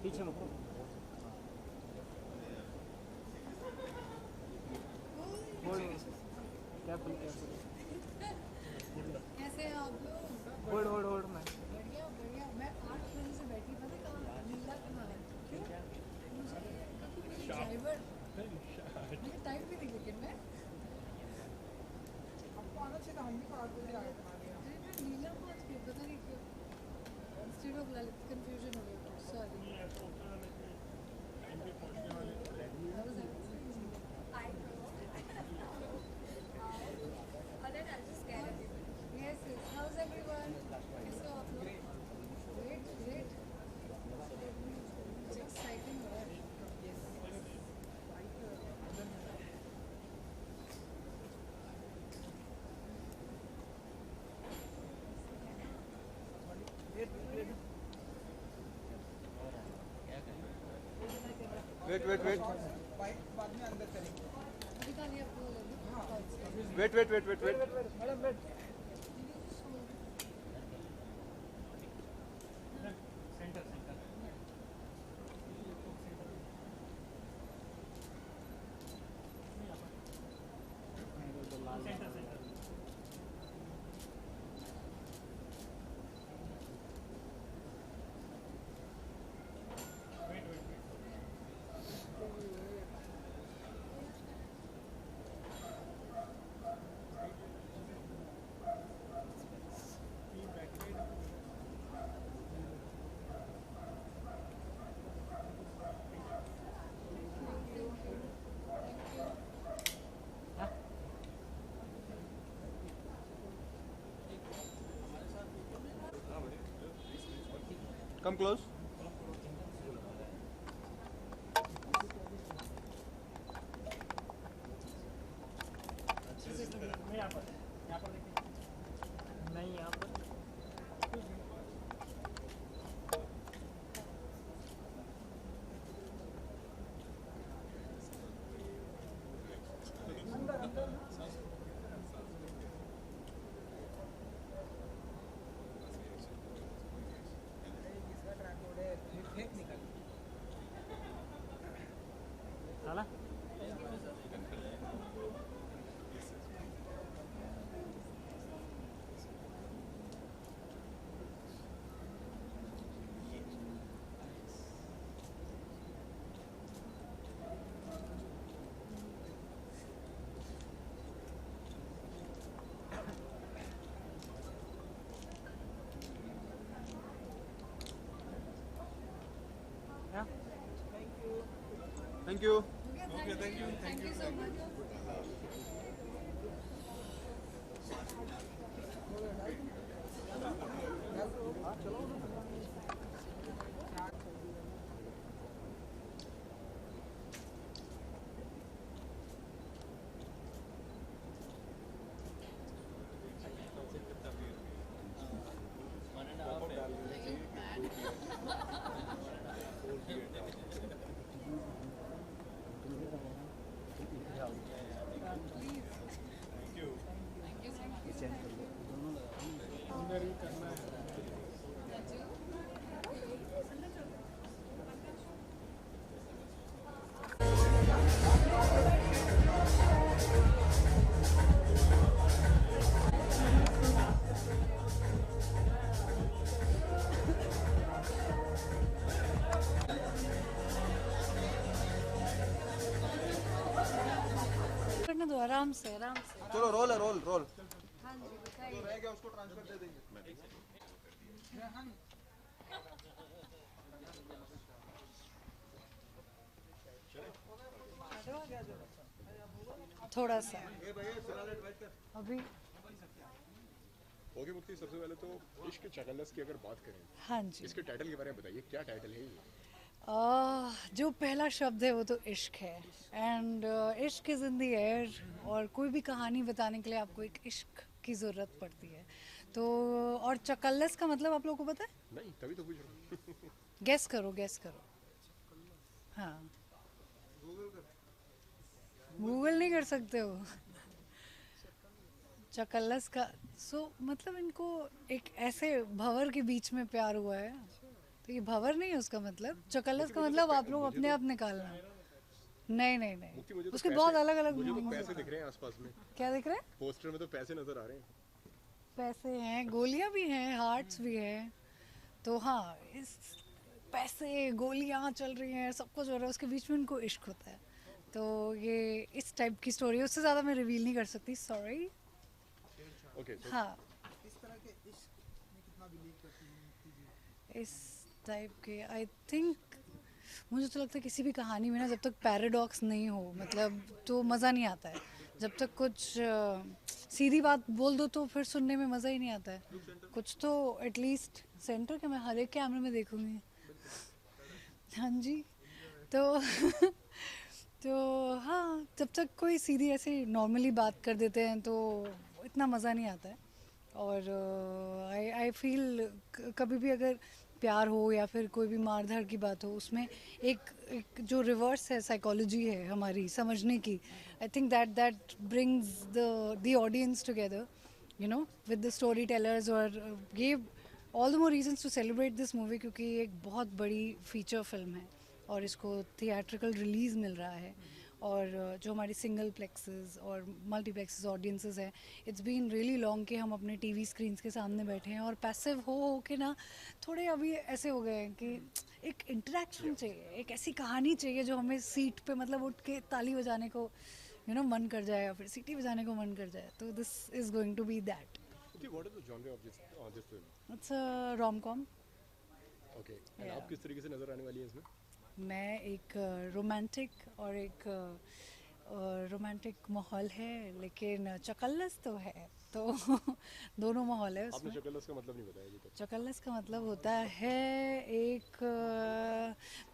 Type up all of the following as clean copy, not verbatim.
पीछे मुड़ो। होल्ड, कैरफुल कैरफुल। कैसे हैं आप लोग? होल्ड होल्ड होल्ड मैं। बढ़िया बढ़िया। मैं 8 बजे से बैठी, पता कहाँ नीला कहाँ है? क्यों? मुझे क्योंकि मेरे ड्राइवर मुझे टाइम भी नहीं, लेकिन मैं आपको आना चाहिए था, हम भी 8 बजे आए थे। अरे मैं नीला पहुँच गई, पता नहीं क्यों। इंस्टेड ऑफ ललित कंफ्यूजन हो गया कुछ, sorry. How was everything? I know. And then I'll just scare everybody. Yes, yes. How's everyone? कैसे हो आप लोग? Great, great. मुझे exciting हो रहा है। वेट वेट वेट बाद में अंदर करेंगे। अभी कहाँ लिया आपको लगे? Wait wait wait wait wait madam wait. Centre centre. Centre centre. Wait wait wait. Come close. मैं यहाँ पर देखिए। नहीं यहाँ पर। साला क्या? Thank you. Okay, thank you. Thank you so much. करने दो, आराम से आराम से। चलो रोल है रोल रोल। हाँ जी, जो बताइए। रह गया उसको ट्रांसफर दे देंगे। थोड़ा सा ये भैया सिरालेट वेट कर। अभी। ओके मुक्ति, सबसे पहले तो इश्क चकल्लस की अगर बात करें, हाँ जी। इसके टाइटल के बारे में बताइए, क्या टाइटल है ये? जो पहला शब्द है वो तो इश्क है, एंड इश्क इज़ इन द एयर। और कोई भी कहानी बताने के लिए आपको एक इश्क की ज़रूरत पड़ती है। तो और चकल्लस का मतलब आप लोगों को पता है? नहीं, तभी तो पूछ रहा हूँ। गेस करो, गेस करो। हाँ, गूगल नहीं कर सकते हो। चकल्लस का मतलब इनको एक ऐसे भंवर के बीच में प्यार हुआ है, तो ये भंवर नहीं है उसका मतलब, चकल्लस का मतलब आप लोग अपने आप निकालना। नहीं नहीं नहीं, मुझे तो उसके पैसे- बहुत अलग अलग मुझे तो मीनिंग्स पैसे होते दिख रहे हैं आसपास में, हैं। क्या दिख रहा है? पोस्टर में तो पैसे नजर आ रहे हैं। पैसे हैं, गोलियां भी हैं, हार्ट्स भी हैं। तो हाँ, इस पैसे गोलियां चल रही हैं, सब कुछ हो रहा है, उसके बीच में उनको इश्क होता है। तो ये इस टाइप की स्टोरी है, उससे ज़्यादा मैं रिवील नहीं कर सकती, सॉरी। ओके तो हाँ, इस तरह के इश्क में कितना बिलीव करती हैं कीजिए। इस टाइप के आई थिंक, मुझे तो लगता है किसी भी कहानी में ना जब तक पैराडॉक्स नहीं हो मतलब तो मज़ा नहीं आता है। जब तक कुछ सीधी बात बोल दो तो फिर सुनने में मज़ा ही नहीं आता है। कुछ तो एटलीस्ट सेंटर के मैं हर एक कैमरे में देखूंगी। हाँ जी, तो तो हाँ, जब तक कोई सीधी ऐसे नॉर्मली बात कर देते हैं तो इतना मज़ा नहीं आता है। और आई फील कभी भी अगर प्यार हो या फिर कोई भी मारधाड़ की बात हो, उसमें एक जो रिवर्स है साइकोलॉजी है हमारी समझने की, I think that brings the audience together, you know, with the storytellers, और give all the more reasons to celebrate this movie, क्योंकि ये एक बहुत बड़ी फीचर फिल्म है और इसको थिएट्रिकल रिलीज़ मिल रहा है। और जो हमारी सिंगल प्लेक्सेस और मल्टीप्लेक्सेस ऑडियंसेस हैं, इट्स बीन रियली लॉन्ग कि हम अपने टीवी स्क्रीन्स के सामने बैठे हैं और पैसिव हो के ना थोड़े अभी ऐसे हो गए हैं कि एक इंटरेक्शन चाहिए, एक ऐसी कहानी चाहिए जो हमें सीट पे मतलब उठ के ताली बजाने को मन कर जाए या फिर सीटी बजाने को मन कर जाए। तो this is going to be that. Okay, what is the genre of this film? It's a rom com. Okay, and आप किस तरीके से नजर आने वाली हैं इसमें? मैं एक रोमांटिक और एक रोमांटिक माहौल है, लेकिन चकल्लस तो है, तो दोनों माहौल है आपने उसमें। चकल्लस का मतलब नहीं बताया अभी तक। चकल्लस का मतलब होता है एक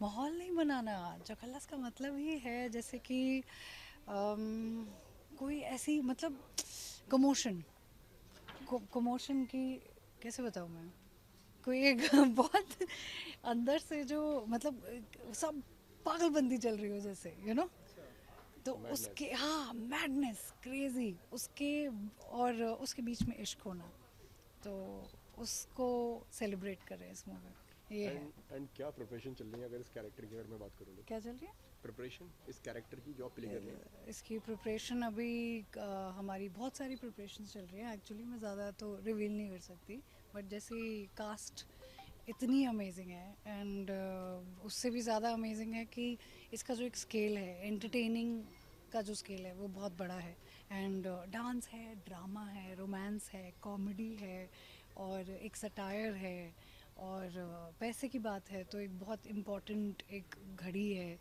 माहौल नहीं बनाना। चकल्लस का मतलब ही है जैसे कि कोई ऐसी मतलब कमोशन की, कैसे बताऊँ मैं, कोई एक बहुत अंदर से जो मतलब सब पागलबंदी चल रही हो जैसे, तो उसके, हाँ, मैडनेस, क्रेजी, उसके और उसके बीच में इश्क होना, तो उसको सेलिब्रेट कर रहे हैं इस मूवी में। ये है। एंड क्या प्रिपरेशन चल रही है अगर इस कैरेक्टर की अगर मैं बात करूँ तो? क्या चल रही है? प्रिपरेशन इस कैरेक्टर की जो आप प्ले कर रही हैं। इसकी प्रिपरेशन अभी हमारी बहुत सारी प्रिपरेशन चल रही है। एक्चुअली मैं ज़्यादा तो रिवील नहीं कर सकती, बट जैसे कास्ट इतनी अमेजिंग है एंड उससे भी ज़्यादा अमेजिंग है कि इसका जो एक स्केल है, एंटरटेनिंग का जो स्केल है वो बहुत बड़ा है। एंड डांस है, ड्रामा है, रोमांस है, कॉमेडी है और एक सटायर है और पैसे की बात है तो एक बहुत इम्पॉर्टेंट एक घड़ी है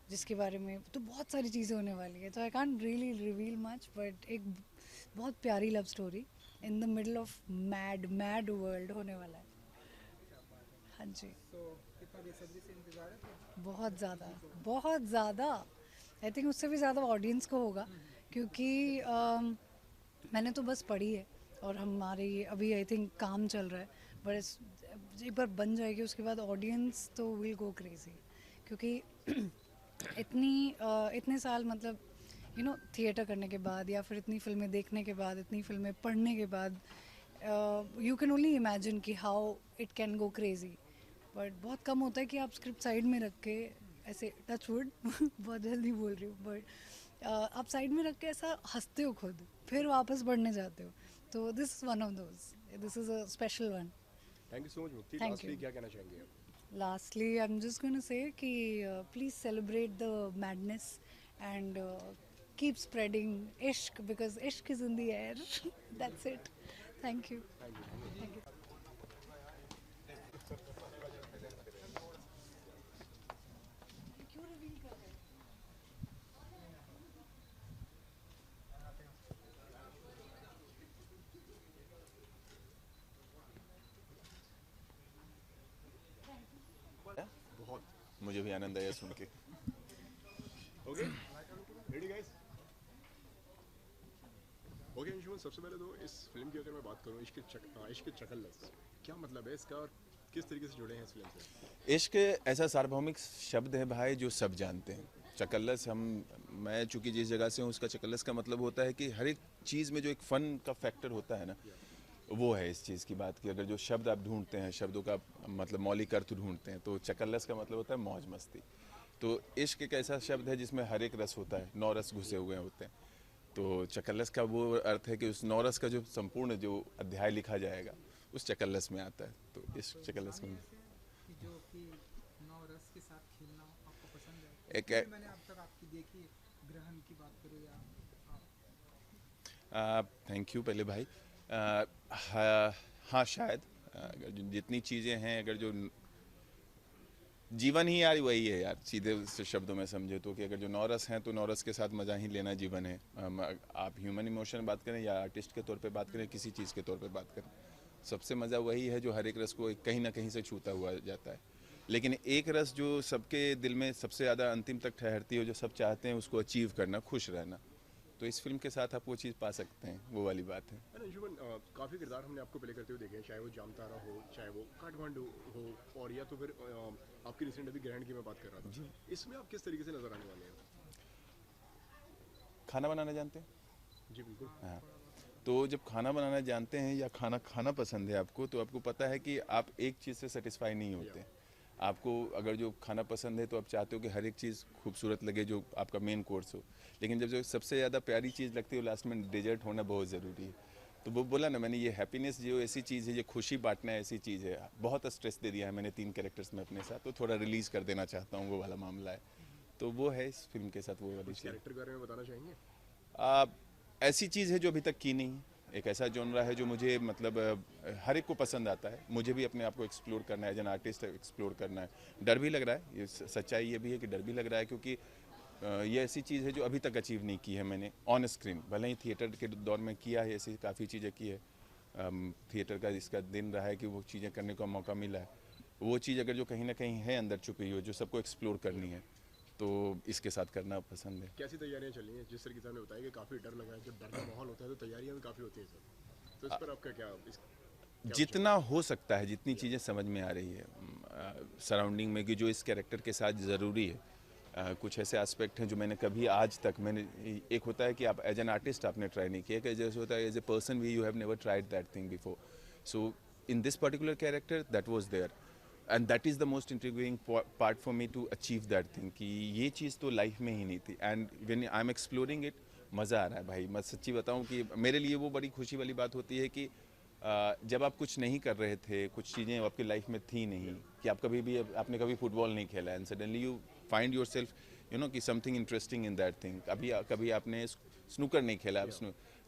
जिसके बारे में, तो बहुत सारी चीज़ें होने वाली है। तो I can't really reveal much, but एक बहुत प्यारी love story in the middle of mad world होने वाला है। हाँ जी, तो कितना बेसब्री से इंतजार है तो बहुत ज़्यादा। आई थिंक उससे भी ज़्यादा ऑडियंस को होगा, क्योंकि मैंने तो बस पढ़ी है और हमारी अभी आई थिंक काम चल रहा है, बट एक बार बन जाएगी उसके बाद ऑडियंस तो विल गो क्रेजी, क्योंकि इतने साल मतलब थिएटर करने के बाद या फिर इतनी फिल्में देखने के बाद, इतनी फिल्में पढ़ने के बाद, यू कैन ओनली इमेजिन कि how it can go crazy. But बहुत कम होता है कि आप स्क्रिप्ट साइड में रख के ऐसे, टच वुड बहुत जल्दी बोल रही हूँ, बट आप साइड में रख के ऐसा हंसते हो खुद, फिर वापस बढ़ने जाते हो। तो this is one of those, this is a special one. Thank you so much मुक्ति। Thank lastly you. क्या कहना चाहेंगे आप? Lastly, I'm just going to say कि please celebrate the madness and keep spreading ishq, because ishq is in the air. That's it. Thank you. Thank you. क्यों reveal कर रहे हैं? बहुत मुझे भी आनंद आया सुन के। Okay, ready guys? Okay Anshuman, सबसे पहले तो इस फिल्म की अगर मैं बात करूँ, इश्क चकल्लस, क्या मतलब है इसका और किस तरीके से जुड़े हैं इस फिल्म से? इश्क ऐसा सार्वभौमिक शब्द है भाई जो सब जानते हैं। चकल्लस, मैं चूंकि जिस जगह से हूँ उसका चकल्लस का मतलब होता है कि हर एक चीज़ में जो एक फ़न का फैक्टर होता है ना, वो है इस चीज़ की बात कि अगर जो शब्द आप ढूंढते हैं, शब्दों का मतलब मौलिक अर्थ ढूंढते हैं, तो चकल्लस का मतलब होता है मौज मस्ती। तो इश्क एक ऐसा शब्द है जिसमें हर एक रस होता है, 9 रस घुसे हुए होते हैं। तो चकल्लस का वो अर्थ है कि उस 9 रस का जो संपूर्ण जो अध्याय लिखा जाएगा उस चकल्लस में आता है। तो इस चकल्लस में कि जो कि नौ रस के साथ खेलना आपको पसंद है। एक फिल्म मैंने अब तक आपकी देखी है, ग्रहण की बात करूँ या आप थैंक यू पहले भाई। हाँ शायद अगर जितनी चीज़ें हैं, अगर जो जीवन ही यार वही है यार, सीधे से शब्दों में समझे तो, कि अगर जो 9 रस हैं तो 9 रस के साथ मज़ा ही लेना जीवन है। आप ह्यूमन इमोशन बात करें या आर्टिस्ट के तौर पे बात करें, किसी चीज़ के तौर पे बात करें, सबसे मज़ा वही है जो हर एक रस को कहीं ना कहीं से छूता हुआ जाता है। लेकिन एक रस जो सबके दिल में सबसे ज़्यादा अंतिम तक ठहरती है, जो सब चाहते हैं उसको अचीव करना, खुश रहना, तो इस फिल्म के साथ आप वो चीज़ पा सकते हैं, वो वाली बात है। अंशुमन, काफ़ी किरदार हमने आपको पहले करते हुए देखे हैं, चाहे वो जामतारा हो, चाहे वो काठमांडू हो, और या तो फिर आपकी रिसेंट अभी ग्रहण की मैं बात कर रहा था। इसमें आप किस तरीके से नजर आने वाले हैं? खाना बनाना जानते हैं? जी बिल्कुल। हाँ, तो जब खाना बनाना जानते हैं या खाना खाना पसंद है आपको, तो आपको पता है कि आप एक चीज़ से सेटिस्फाई नहीं होते। आपको अगर जो खाना पसंद है तो आप चाहते हो कि हर एक चीज़ खूबसूरत लगे, जो आपका मेन कोर्स हो। लेकिन जब जो सबसे ज़्यादा प्यारी चीज़ लगती है, वो लास्ट में डेजर्ट होना बहुत ज़रूरी है। तो वो बोला ना मैंने, ये हैप्पीनेस जो ऐसी चीज़ है, ये खुशी बांटना ऐसी चीज़ है। बहुत स्ट्रेस दे दिया है मैंने 3 कैरेक्टर्स में अपने साथ, तो थोड़ा रिलीज़ कर देना चाहता हूँ, वो वाला मामला है। तो वो है इस फिल्म के साथ वो वाली चीज़। कैरेक्टर के बारे में बताना चाहेंगे? ऐसी चीज़ है जो अभी तक की नहीं है, एक ऐसा जॉनरा है जो मुझे मतलब हर एक को पसंद आता है। मुझे भी अपने आप को एक्सप्लोर करना है, एज एन आर्टिस्ट एक्सप्लोर करना है। डर भी लग रहा है, ये सच्चाई ये भी है कि डर भी लग रहा है, क्योंकि ये ऐसी चीज़ है जो अभी तक अचीव नहीं की है मैंने ऑन स्क्रीन। भले ही थिएटर के दौर में किया है, ऐसी काफ़ी चीज़ें की है। थिएटर का इसका दिन रहा है कि वो चीज़ें करने का मौका मिला है। वो चीज़ अगर जो कहीं ना कहीं है अंदर छुपी हो, जो सबको एक्सप्लोर करनी है, तो इसके साथ करना पसंद है। कैसी तैयारियां चल रही हैं? जिस तरीके से आपने बताया कि काफ़ी डर लगा है, जब डर का माहौल होता है तो तैयारियां भी काफ़ी होती हैं सर, तो इस पर आपका क्या जितना हो सकता है, जितनी चीज़ें समझ में आ रही है सराउंडिंग में, कि जो इस कैरेक्टर के साथ ज़रूरी है, कुछ ऐसे एस्पेक्ट हैं जो मैंने कभी आज तक एक होता है कि आप एज एन आर्टिस्ट आपने ट्राई नहीं किया, कि जैसे होता है as a person we you have never tried that thing before. So in this particular character that was there, and that is the most intriguing part for me to achieve that thing, कि ये चीज़ तो life में ही नहीं थी। And when I am exploring it, मज़ा आ रहा है भाई। मैं सच्ची बताऊँ कि मेरे लिए वो बड़ी खुशी वाली बात होती है कि जब आप कुछ नहीं कर रहे थे, कुछ चीज़ें आपकी लाइफ में थी नहीं, कि आप आपने कभी फुटबॉल नहीं खेला, and suddenly you find yourself you know कि something interesting in that thing. कभी आपने स्नूकर नहीं खेला,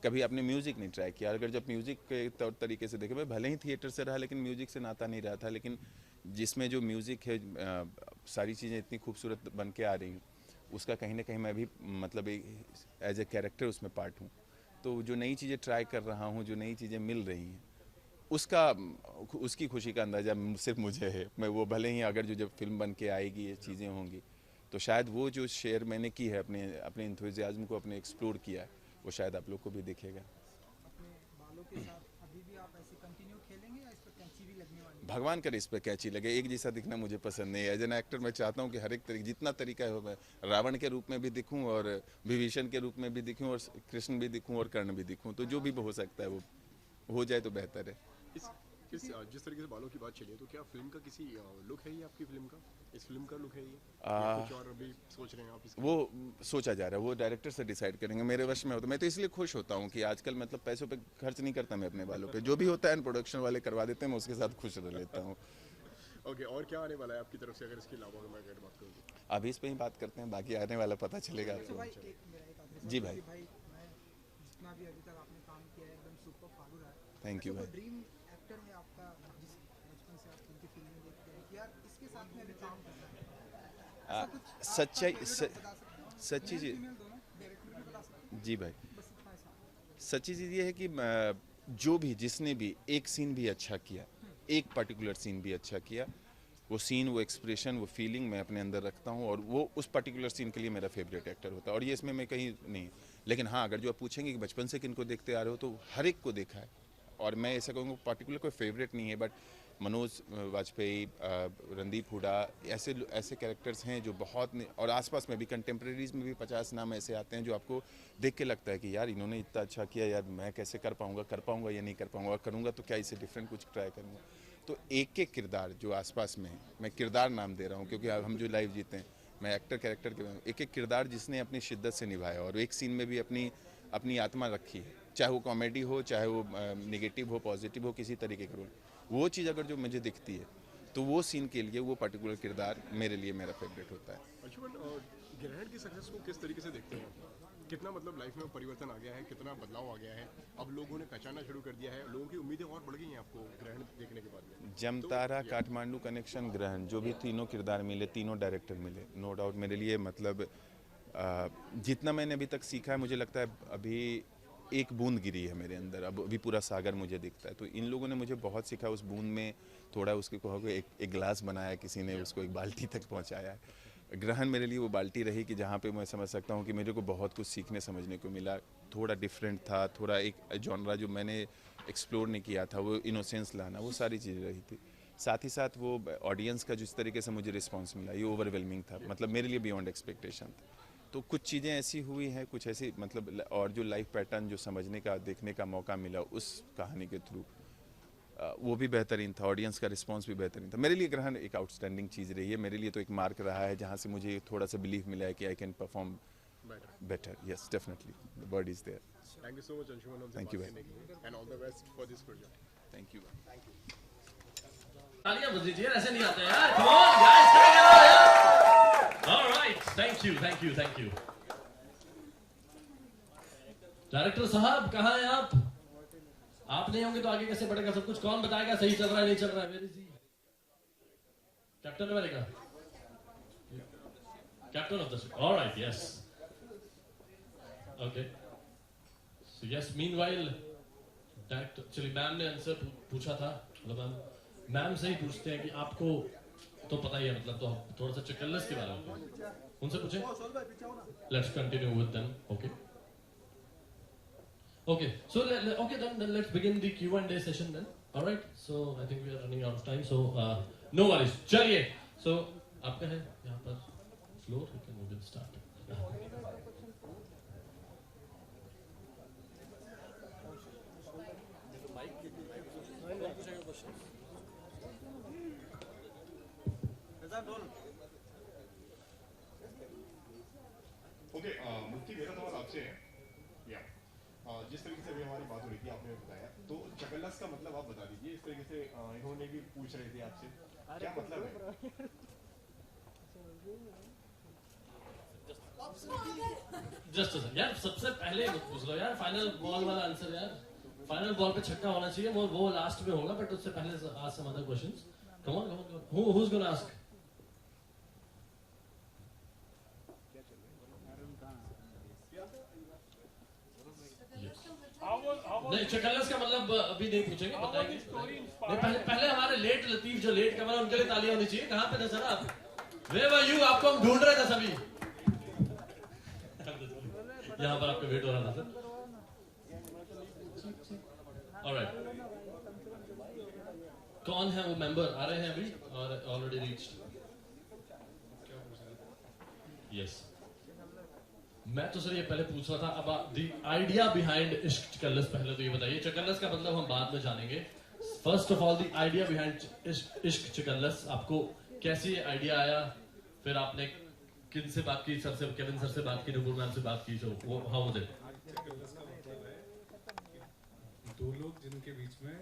कभी आपने म्यूज़िक नहीं ट्राई किया। अगर जब म्यूज़िक के तौर तरीके से देखे, मैं भले ही थिएटर से रहा, लेकिन म्यूज़िक से नाता नहीं रहा था, लेकिन जिसमें जो म्यूज़िक है, सारी चीज़ें इतनी खूबसूरत बन के आ रही हैं, उसका कहीं ना कहीं मैं भी मतलब एज ए कैरेक्टर उसमें पार्ट हूँ। तो जो नई चीज़ें ट्राई कर रहा हूँ, जो नई चीज़ें मिल रही हैं, उसकी खुशी का अंदाज़ा सिर्फ मुझे है। मैं वो भले ही अगर जो जब फिल्म बन के आएगी, ये चीज़ें होंगी, तो शायद वो जो शेयर मैंने की है, अपने इंथुजियाज्म को अपने एक्सप्लोर किया है, वो शायद आप लोग को भी दिखेगा। अपने बालों के साथ अभी भी आप ऐसे कंटिन्यू खेलेंगे या इस पर कैंची भी लगने वाली है? भगवान करे इस पर कैंची लगे। एक जैसा दिखना मुझे पसंद नहीं है। एज एन एक्टर मैं चाहता हूँ कि हर एक तरीके, जितना तरीका है, मैं रावण के रूप में भी दिखूँ, और विभीषण के रूप में भी दिखूँ, और कृष्ण भी दिखूँ, और कर्ण भी दिखूँ। तो जो भी हो सकता है वो हो जाए तो बेहतर है। जिस तरीके से बालों की बात चली है, तो क्या फिल्म का किसी लुक है ये आपकी फिल्म का? इस फिल्म का लुक है ये, या कुछ और अभी सोच रहे हैं आप इसका? वो सोचा जा रहा है, वो डायरेक्टर से डिसाइड करेंगे, मेरे वश में होता। मैं तो इसलिए खुश होता हूँ कि आजकल मतलब पैसों पे खर्च नहीं करता मैं अपने बालों पे, जो भी होता है प्रोडक्शन वाले करवा देते हैं, मैं उसके साथ खुश रह लेता हूँ। ओके, और क्या आने वाला है आपकी तरफ से, अगर इसके अलावा मैं अगर बात करूँ तो? अभी इस पे ही बात करते हैं, बाकी आने वाला पता चलेगा तो आपको। भाई एक मेरा एक आखिरी जी सवाल भाई। कि भाई मैं जितना भी अभी तक आपने काम किया है एकदम सुपर फाड़ू रहा है। Thank you तो भाई। ड्रीम एक्टर है आपका, जिस बचपन से आप उनकी फिल्में देखते हैं कि यार इसके साथ में अभी काम करना है, ऐसा कुछ आपका सच्चाई favorite आप बता सकते हो? सच्ची Male, चीज female दोनों डायरेक्टर भी बता सकते हैं, जी भाई, बस इतना ही साथ। सच्ची चीज़ ये है कि जो भी जिसने भी एक सीन भी अच्छा किया, एक पर्टिकुलर सीन भी अच्छा किया, वो सीन, वो एक्सप्रेशन, वो फीलिंग मैं अपने अंदर रखता हूँ, और वो उस पर्टिकुलर सीन के लिए मेरा फेवरेट एक्टर होता है। और ये इसमें मैं कहीं नहीं, लेकिन हाँ, अगर जो आप पूछेंगे कि बचपन से किनको देखते आ रहे हो, तो हर एक को देखा है। और मैं ऐसा कहूँगा पर्टिकुलर कोई फेवरेट नहीं है, बट मनोज वाजपेयी, रणदीप हुडा, ऐसे कैरेक्टर्स हैं जो बहुत और आसपास में भी कंटेम्प्रेरीज में भी 50 नाम ऐसे आते हैं जो आपको देख के लगता है कि यार इन्होंने इतना अच्छा किया, यार मैं कैसे कर पाऊँगा या नहीं कर पाऊँगा, करूँगा तो क्या इससे डिफरेंट कुछ ट्राई करूँगा। तो एक एक किरदार जो आसपास में है, मैं किरदार नाम दे रहा हूँ क्योंकि हम जो लाइव जीते हैं, मैं एक्टर कैरेक्टर के एक एक किरदार जिसने अपनी शिद्दत से निभाया और एक सीन में भी अपनी आत्मा रखी है, चाहे वो कॉमेडी हो, चाहे वो नेगेटिव हो, पॉजिटिव हो, किसी तरीके का रोल, वो चीज़ अगर जो मुझे दिखती है तो वो सीन के लिए वो पर्टिकुलर किरदार मेरे लिए मेरा फेवरेट होता है। अंशुमन, ग्रहण की सक्सेस को किस तरीके से देखते हैं? कितना मतलब लाइफ में परिवर्तन आ गया है, कितना बदलाव आ गया है, अब लोगों ने पहचानना शुरू कर दिया है, लोगों की उम्मीदें और बढ़ गई हैं आपको ग्रहण देखने के बाद में? जमतारा, काठमांडू कनेक्शन, ग्रहण, जो भी तीनों किरदार मिले, तीनों डायरेक्टर मिले, नो डाउट मेरे लिए मतलब जितना मैंने अभी तक सीखा है, मुझे लगता है अभी एक बूंद गिरी है मेरे अंदर, अब अभी पूरा सागर मुझे दिखता है। तो इन लोगों ने मुझे बहुत सीखा, उस बूंद में थोड़ा उसके कहोगे एक गिलास बनाया, किसी ने उसको एक बाल्टी तक पहुंचाया है। ग्रहण मेरे लिए वो बाल्टी रही कि जहाँ पे मैं समझ सकता हूँ कि मेरे को बहुत कुछ सीखने समझने को मिला, थोड़ा डिफरेंट था, थोड़ा एक जॉनरा जो मैंने एक्सप्लोर नहीं किया था, वो इनोसेंस लाना, वो सारी चीज़ें रही थी। साथ ही साथ वो ऑडियंस का जिस तरीके से मुझे रिस्पॉन्स मिला, ये ओवरवेलमिंग था, मतलब मेरे लिए बियॉन्ड एक्सपेक्टेशन था। तो कुछ चीज़ें ऐसी हुई हैं, कुछ ऐसी मतलब, और जो लाइफ पैटर्न जो समझने का, देखने का मौका मिला उस कहानी के थ्रू, वो भी बेहतरीन था, ऑडियंस का रिस्पांस भी बेहतरीन था। मेरे लिए ग्रहण एक आउटस्टैंडिंग चीज़ रही है, मेरे लिए तो एक मार्क रहा है जहाँ से मुझे थोड़ा सा बिलीव मिला है कि I can perform better. Yes, definitely the word is there. Thank you so much Anshuman, Thank you, and all the best for this project. Thank you. तालियां बज दीजिए, ऐसे नहीं आते यार। Come on guys, come on यार। All right, thank you। Director साहब कहाँ हैं आप? आप नहीं होंगे तो आगे कैसे बढ़ेगा सब कुछ? कौन बताएगा सही चल रहा है नहीं चल रहा है? Where is he? Captain America, captain of the ship. Alright, yes, okay. So yes, meanwhile director, चलिए मैम ने आंसर पूछा था, मतलब मैम से ही पूछते हैं कि आपको तो पता ही है, मतलब तो थोड़ा सा चक्करलेस के बारे में उनसे पूछे। Let's continue with them. Okay, so then let's begin the Q&A session then. All right. So I think we are running out of time. So no worries. चलिए. So आपका है यहाँ पर floor. We can start. Okay, Mufti, मेरा सवाल आपसे है। या जिस तरीके से अभी हमारी बात हो रही थी, आपने बताया, तो चकल्लस का मतलब आप बता दीजिए। इस तरीके से इन्होंने भी पूछ रहे थे आपसे, क्या मतलब है? जस्ट यार, सबसे पहले पूछ लो यार, फाइनल बॉल वाला आंसर यार। फाइनल बॉल पे छक्का होना चाहिए, वो लास्ट में होगा, बट उससे पहले ask some other questions. Come on, who's going to ask? नहीं, चकल्लस का मतलब अभी नहीं पूछेंगे, बताएंगे। नहीं, पहले हमारे लेट लतीफ जो लेट कमरा, उनके लिए तालियां होनी चाहिए। कहाँ पे थे सर आप? Where were you? आपको हम ढूंढ रहे थे सभी। यहाँ पर आपका वेट हो रहा था सर। Alright. कौन है वो मेंबर? आ रहे हैं अभी और ऑलरेडी रीच्ड? यस। मैं तो सर ये पहले पूछ रहा था, अब द आइडिया बिहाइंड इश्क चकल्लस, पहले तो ये बताइए। चकल्लस का मतलब हम बाद में जानेंगे। First of all the idea behind इश्क चकल्लस, आपको कैसे ये आइडिया आया? फिर आपने किन से बात की? सर से, केविन सर से बात की, नुपुर मैम से बात की, जो वो हाउ वाज इट? चकल्लस का मतलब है दो लोग जिनके बीच में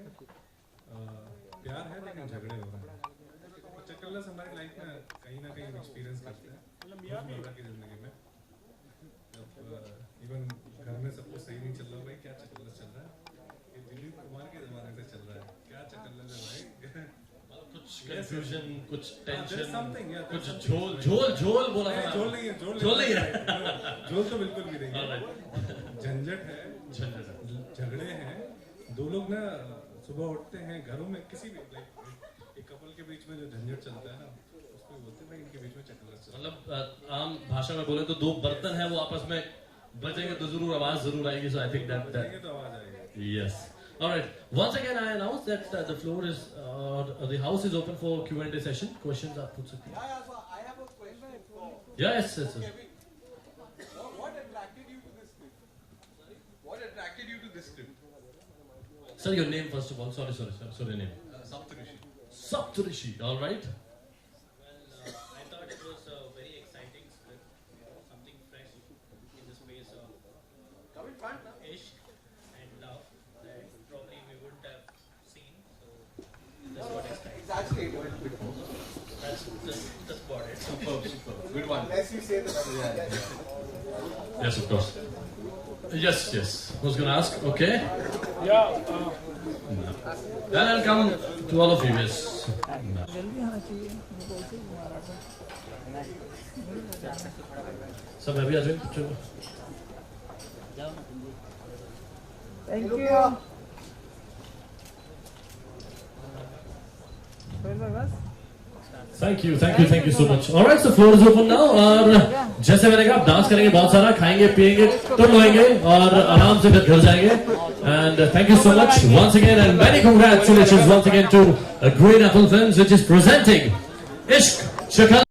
प्यार है लेकिन झगड़े हो रहे हैं। चकल्लस हमारी लाइफ में कहीं ना कहीं एक्सपीरियंस करते हैं रोजमर्रा की जिंदगी में। इवन घर में सब कुछ सही नहीं चल रहा, भाई क्या चकल्लस चल रहा है? ये दिलीप कुमार के जमाने से चल रहा है, क्या चकल्लस है भाई? कुछ कंफ्यूजन, कुछ टेंशन, कुछ झोल झोल बोला था। झोल नहीं है, झोल नहीं है, झोल तो बिल्कुल भी नहीं है। झंझट है, झगड़े हैं, दो लोग ना सुबह उठते हैं घरों में, किसी भी एक कपल के बीच में जो झंझट चलता है ना, उसको बोलते हैं भाई इनके बीच में चकल्लस। मतलब आम भाषा में बोले तो दो बर्तन हैं, वो आपस में बजेंगे तो जरूर आवाज जरूर आएगी। सो आई थिंक दैट तो आवाज आएगी। Yes. All right. Once again, I announce that the floor is, the house is open for Q&A session. Questions आप पूछ सकते हैं. Yeah, so I have a question. Yes, yes, yes. Kevin, what attracted you to this script? What attracted you to this script? Sir, your name first of all. Sorry, name. Saptarishi. Saptarishi. All right. I thought it was a very exciting script, something fresh in the space of Come in front. ishq and love that probably we wouldn't have seen. So that's what excited. Exaggerate a little bit more. That's about it. Superb. Good one. Unless you say that. Yes, of course. Yes. Who's gonna ask? Okay. Yeah, Then I'll come to all of you. Yes. सब मैं भी आ जाऊँ. चलो. Thank you. Thank you so much. All right, so floor is open now. और जैसे मैंने कहा, आप डांस करेंगे बहुत सारा, खाएंगे, पिएंगे, तुम लोएंगे और आराम से फिर घर जाएंगे. And thank you so much once again, and many congratulations once again to Green Apple Films, which is presenting Ishq Shakal.